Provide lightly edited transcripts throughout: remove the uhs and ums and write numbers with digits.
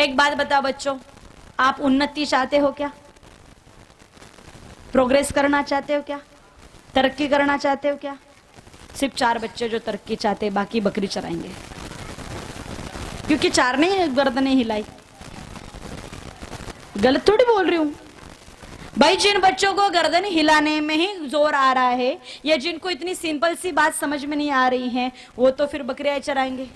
एक बात बताओ बच्चों, आप उन्नति चाहते हो क्या? प्रोग्रेस करना चाहते हो क्या? तरक्की करना चाहते हो क्या? सिर्फ 4 बच्चे जो तरक्की चाहते हैं, बाकी बकरी चराएंगे, क्योंकि 4 ने गर्दनें हिलाई। गलत थोड़ी बोल रही हूं भाई। जिन बच्चों को गर्दन हिलाने में ही जोर आ रहा है, या जिनको इतनी सिंपल सी बात समझ में नहीं आ रही है, वो तो फिर बकरियां चराएंगे।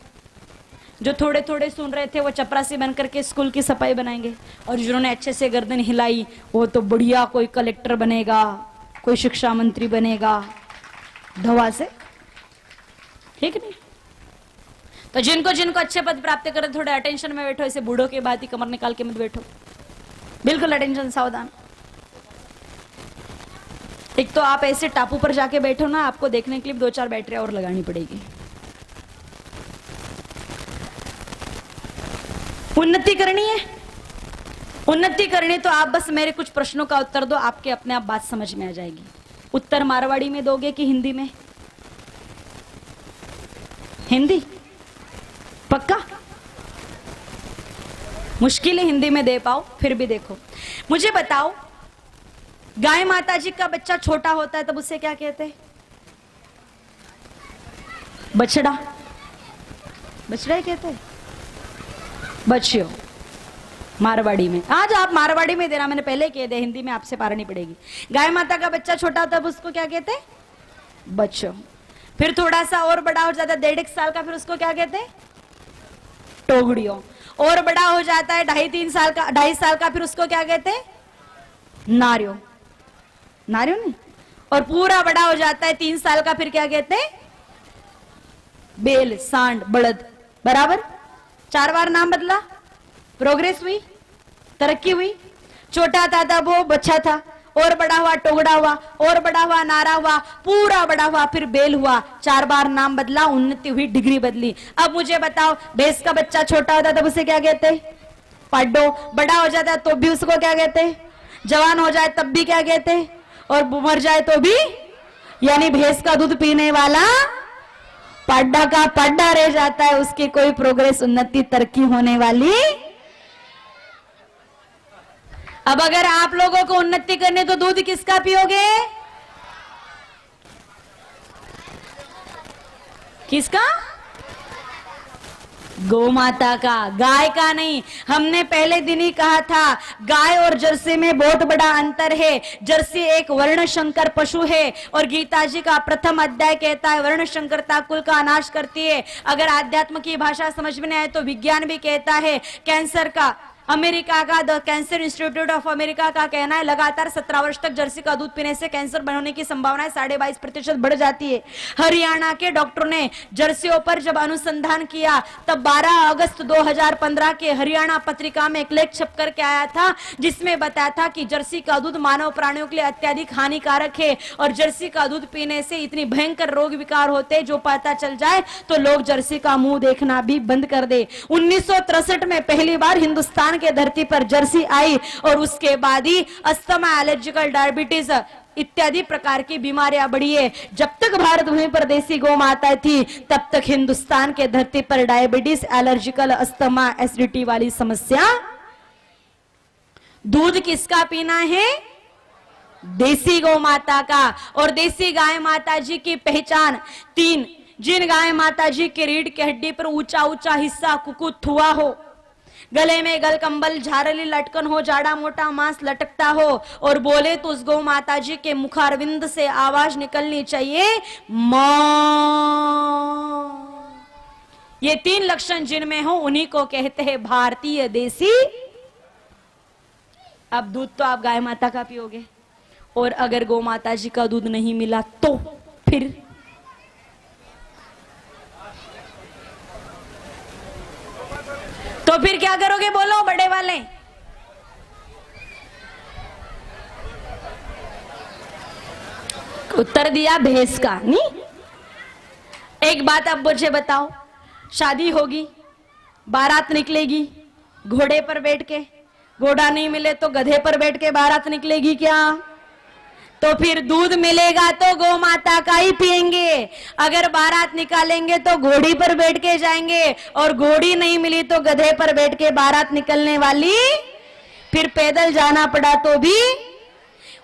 जो थोड़े थोड़े सुन रहे थे वो चपरासी बनकर के स्कूल की सफाई बनाएंगे, और जिन्होंने अच्छे से गर्दन हिलाई वो तो बढ़िया कोई कलेक्टर बनेगा, कोई शिक्षा मंत्री बनेगा धवा से, ठीक नहीं? तो जिनको जिनको अच्छे पद प्राप्त करे थोड़े अटेंशन में बैठो, ऐसे बूढ़ों के बाद ही कमर निकाल के मत बैठो, बिल्कुल अटेंशन, सावधान। एक तो आप ऐसे टापू पर जाके बैठो ना, आपको देखने के लिए 2-4 बैटरियां और लगानी पड़ेगी। उन्नति करनी है, उन्नति करनी तो आप बस मेरे कुछ प्रश्नों का उत्तर दो, आपके अपने आप बात समझ में आ जाएगी। उत्तर मारवाड़ी में दोगे कि हिंदी में? हिंदी पक्का? मुश्किल है हिंदी में दे पाओ, फिर भी देखो। मुझे बताओ, गाय माता जी का बच्चा छोटा होता है तब उसे क्या कहते हैं? बछड़ा। बछड़ा ही कहते हैं, बच्चियों मारवाड़ी में। आज आप मारवाड़ी में देना, मैंने पहले कह दिया, हिंदी में आपसे पारनी पड़ेगी। गाय माता का बच्चा छोटा होता है तब उसको क्या कहते हैं? बच्चों। फिर थोड़ा सा और बड़ा हो जाता है 1.5 साल का, फिर उसको क्या कहते हैं? टोगड़ियों। और बड़ा हो जाता है 2.5-3 साल का, 2.5 साल का, फिर उसको क्या कहते हैं? नारियों। नारियों नहीं। और पूरा बड़ा हो जाता है 3 साल का, फिर क्या कहते हैं? बेल, सांड, बड़द। बराबर? 4 बार नाम बदला, प्रोग्रेस हुई, तरक्की हुई। छोटा था तब वो बच्चा था, और बड़ा हुआ टोगड़ा हुआ, और बड़ा हुआ नारा हुआ, पूरा बड़ा हुआ, फिर बेल हुआ। 4 बार नाम बदला, उन्नति हुई, डिग्री बदली। अब मुझे बताओ, भैंस का बच्चा छोटा होता तब उसे क्या कहते? पाड्डो। बड़ा हो जाता है तो भी उसको क्या कहते? जवान हो जाए तब भी क्या कहते? और मर जाए तो भी? यानी भैंस का दूध पीने वाला पाड्डा का पाड्डा रह जाता है, उसकी कोई प्रोग्रेस, उन्नति, तरक्की होने वाली। अब अगर आप लोगों को उन्नति करने तो दूध किसका पियोगे? किसका? गौ माता का, गाय का नहीं। हमने पहले दिन ही कहा था, गाय और जर्सी में बहुत बड़ा अंतर है। जर्सी एक वर्ण शंकर पशु है, और गीता जी का प्रथम अध्याय कहता है वर्ण शंकरता कुल का नाश करती है। अगर आध्यात्म की भाषा समझ में नहीं आए तो विज्ञान भी कहता है, कैंसर का, अमेरिका का the cancer institute of America का कहना है, लगातार 17 वर्ष तक जर्सी का दूध पीने से कैंसर होने की संभावना 22.5% बढ़ जाती है। हरियाणा के डॉक्टरों ने जर्सियों पर जब अनुसंधान किया, तब 12 अगस्त 2015 के हरियाणा पत्रिका में एक लेख छप करके आया था, जिसमें बताया था कि जर्सी का दूध मानव प्राणियों के लिए अत्यधिक हानिकारक है, और जर्सी का दूध पीने से इतनी भयंकर रोग विकार होते, जो पता चल जाए तो लोग जर्सी का मुंह देखना भी बंद कर दे। 1963 में पहली बार हिंदुस्तान के धरती पर जर्सी आई, और उसके बाद ही अस्थमा, एलर्जिकल, डायबिटीज इत्यादि प्रकार की बीमारियां बढ़ी है। जब तक भारत भूमि पर देसी गौ माता थी, तब तक हिंदुस्तान के धरती पर डायबिटीज, एलर्जिकल, अस्थमा, एसिडिटी वाली समस्या। दूध किसका पीना है? देसी गौ माता का। और देसी गाय माता जी की पहचान 3, जिन गाय माता जी के रीढ़ की हड्डी पर ऊंचा ऊंचा हिस्सा कुकुत हुआ हो, गले में गल कंबल, झारली लटकन हो, जाड़ा मोटा मांस लटकता हो, और बोले तो उस गौ माता जी के मुखारविंद से आवाज निकलनी चाहिए, मां। ये 3 लक्षण जिनमें हो, उन्हीं को कहते हैं भारतीय देसी। अब दूध तो आप गाय माता का पियोगे, और अगर गौ माता जी का दूध नहीं मिला तो फिर क्या करोगे? बोलो बड़े वाले। उत्तर दिया भैंस का। नहीं, एक बात अब मुझे बताओ, शादी होगी, बारात निकलेगी घोड़े पर बैठ के, घोड़ा नहीं मिले तो गधे पर बैठ के बारात निकलेगी क्या? तो फिर दूध मिलेगा तो गौ माता का ही पिएंगे। अगर बारात निकालेंगे तो घोड़ी पर बैठ के जाएंगे, और घोड़ी नहीं मिली तो गधे पर बैठ के बारात निकलने वाली, फिर पैदल जाना पड़ा तो भी।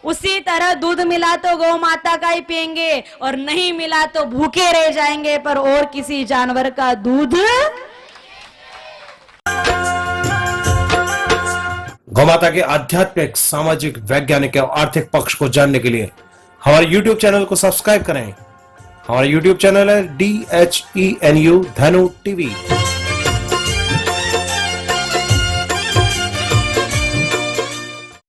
उसी तरह दूध मिला तो गौ माता का ही पिएंगे, और नहीं मिला तो भूखे रह जाएंगे, पर और किसी जानवर का दूध। गौमाता के आध्यात्मिक, सामाजिक, वैज्ञानिक और आर्थिक पक्ष को जानने के लिए हमारे YouTube चैनल को सब्सक्राइब करें। हमारा YouTube चैनल है DHENU धनु TV।